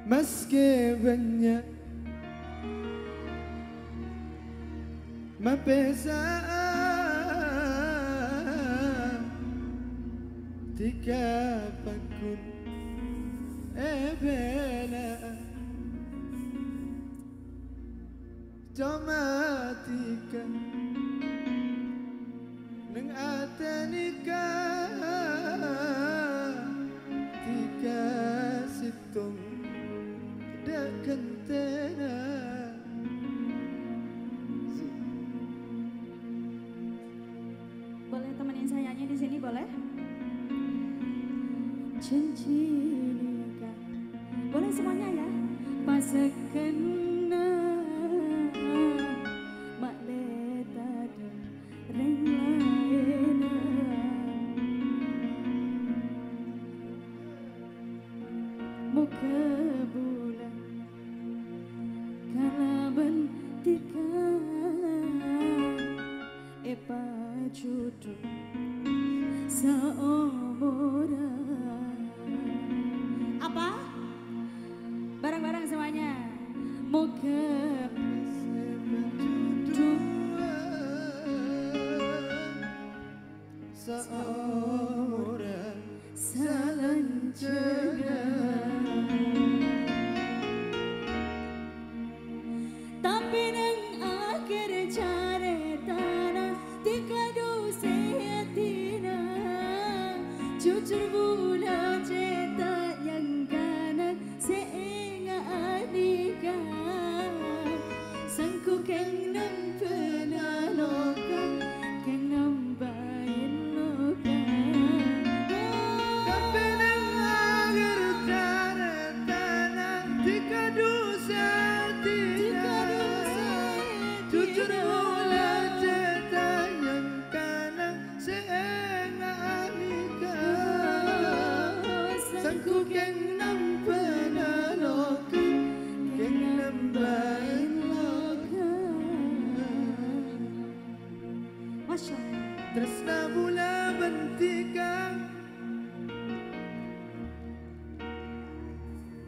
meski banyak mapesa tika pakun ebela cuma tika neng atanika tika situng dak kentena. Boleh temenin saya nyanyi di sini boleh? Cincin boleh semuanya ya. Pasakena mak leta reng laena muka bulan kalaban tika epa jodoh seumuran. Apa? Bareng-bareng semuanya. Moga seumuran salanjana. Tapi nang akhir caretana tika dosa tina jujur bulan ceta yang kanan seenga adika sangku keng nampena loka keng nambahin loka. tapi nang akhir caretana tika dosa tina jujur bulan ceta yang kanan seenga adika sangku keng nampena loka keng nambahin loka. Masya Allah. Tresna mula bentikang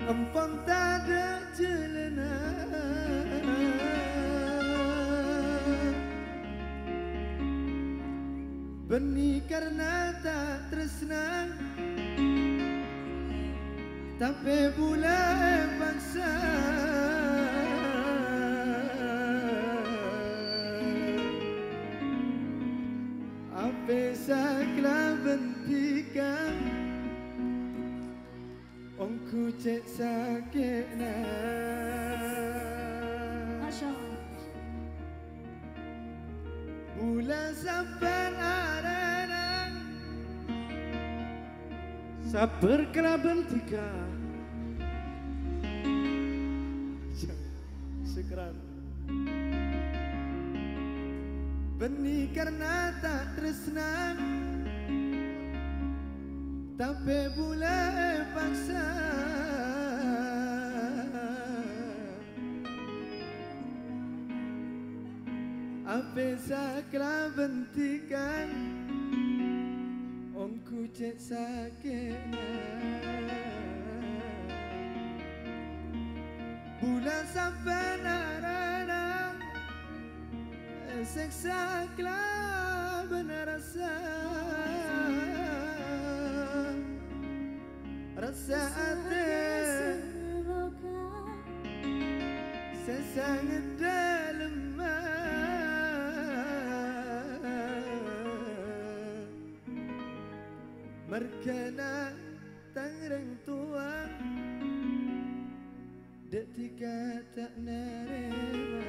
empang tak ada celana benih karena tak tresna tapi pula paksa apa sakla bentikan ongku cek sakitna. Masya Allah. Bulan sampan arana sabar kena bentikan sekeran benih karena tak tresna tapi pula paksa apa sakla bentikan ongku cek sakitna. Bulan sampai narana seksa kala benar rasa ate sesangat dalam merkena tangrang tua detika tak nerima.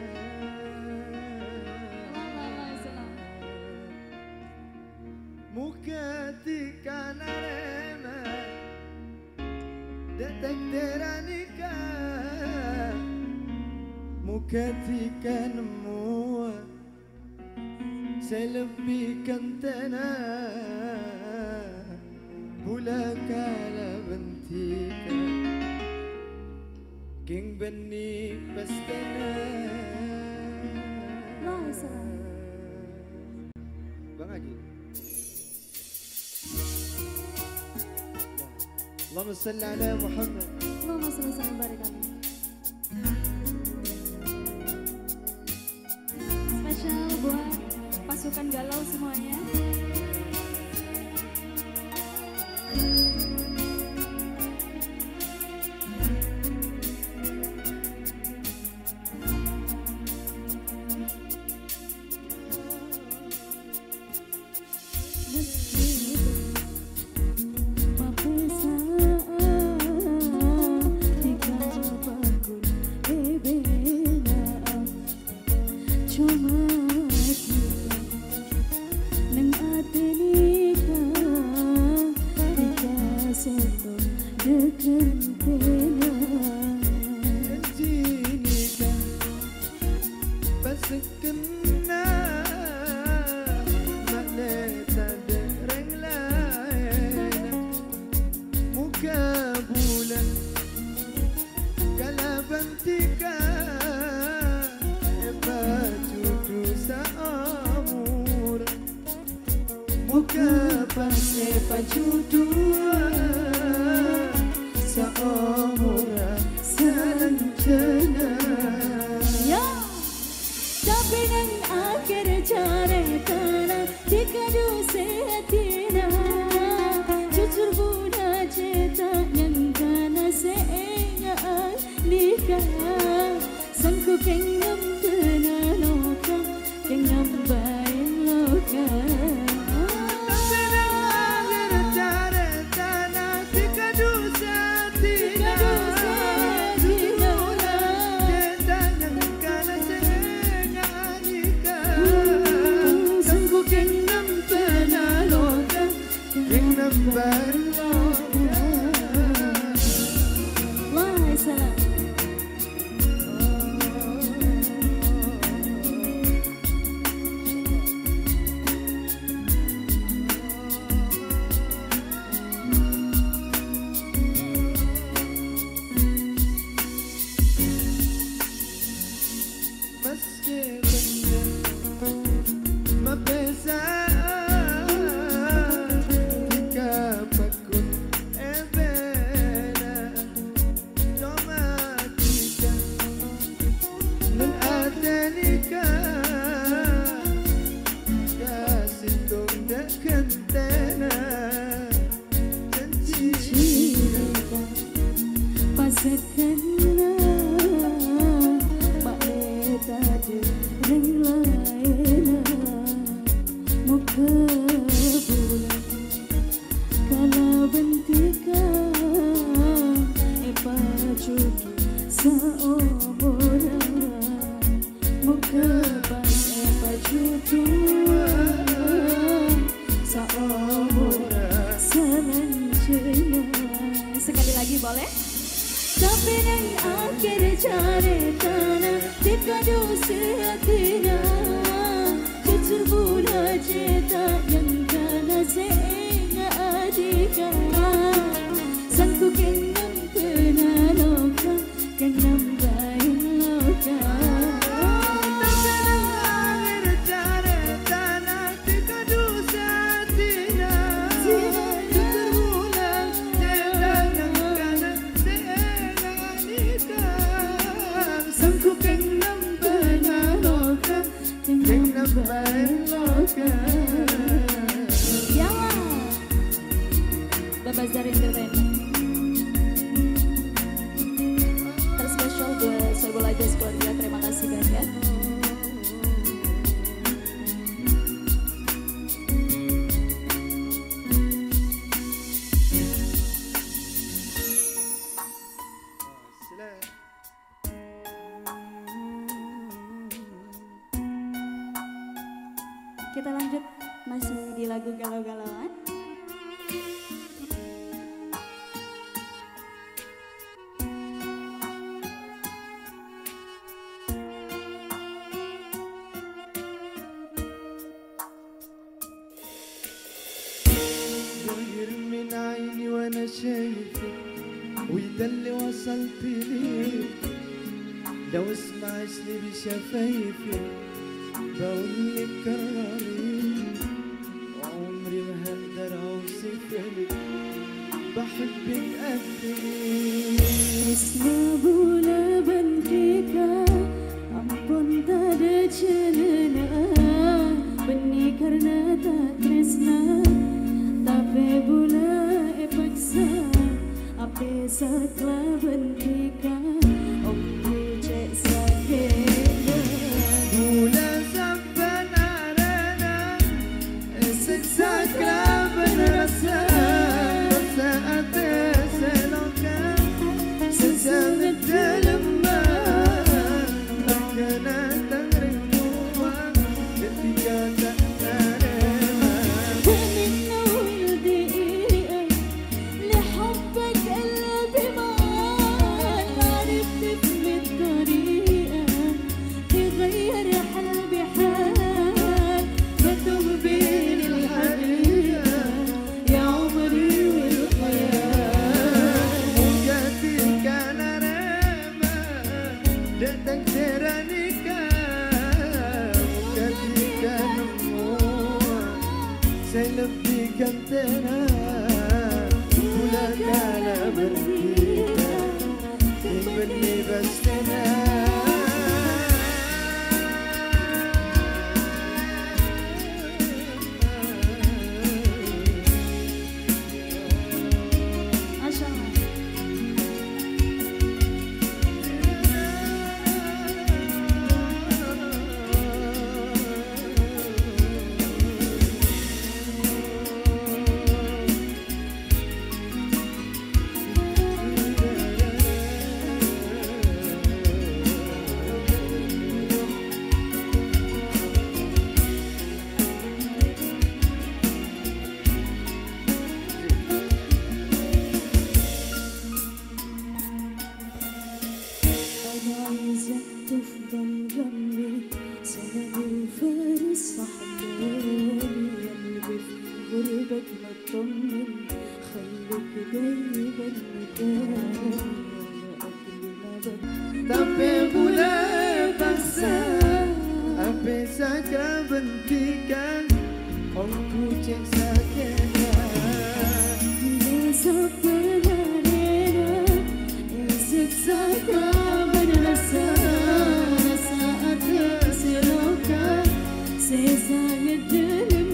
Muka tika narema detek teranika muka tika nemu selebihkan tanah pula kala bentika king benih pastana. Bang Haji اللهم صل على محمد. selesai bareng kami. Spesial buat pasukan galau semuanya. Sekali lagi boleh? Sampai nang akhir cerita dikadu sehatina jujur bulan cerita yang kana sehingga adika sangku kenam pernah loka kenam baik loka. Babazar Entertainment terspesial buat Soebul Ajaz keluarga, terima kasih banyak. Kita lanjut masih di lagu galau-galauan. وانا شايفك وده اللي وصلت ليه لو اسمعشني بشفايفك بقولك كرري عمري ما هقدر اوصفلك بحبك قد ايه. Tresna bula bentika ampun tada jalana benih karena tak tresna tapi bula paksa ape sakla bentika omku cek sakena Bula sampan arana siksa kelaban rasa saat selokan sesangat dalam kena tangring buang ketika tak terima ومن ولدي لحبك قلبي معاك عرفت في الطريقة تغير حلبي حال بتوه بين الحقيقة يا عمري والخيال Mungkin karena rema datang teranikah ketika nemu saya lebihkan tenang pula kala berkita benih bestena Masya Allah. أنا عايزك تفضل جنبي سند الفارس صاحبي قلبي في غربك مطمن خليك دايما مكاني قبل ما tapi pula paksa apa saja bentikan aku cek sakitnya besok berlarena siksa kaban rasa saat terselokan sesangat dalam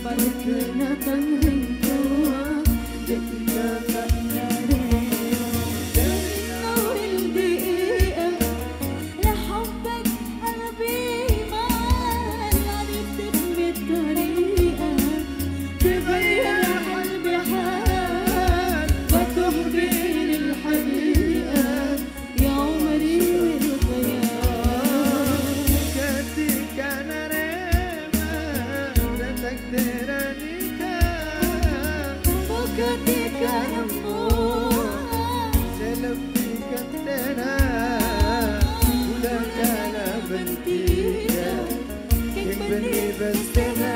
pada kena tangring tua ketika tak narena dari awal dia لحبك قلبي معاك عرفت بالطريقة تغير قلبي حال بتوه بين الحقيقة يا عمري والخيال ketika nerema datang teranikah وكتك نمو saya lebihkan tenang pula kala berkita benih bestena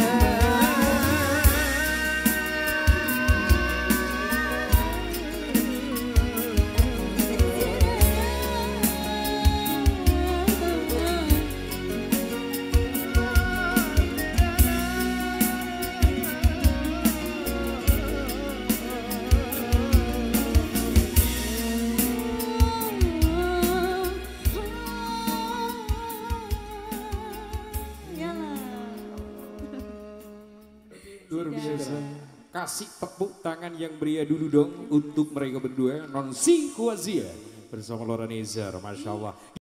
Luar biasa. Kasih tepuk tangan yang meriah dulu dong untuk mereka berdua. Non Singkuazia bersama Loranezar, Masya Allah.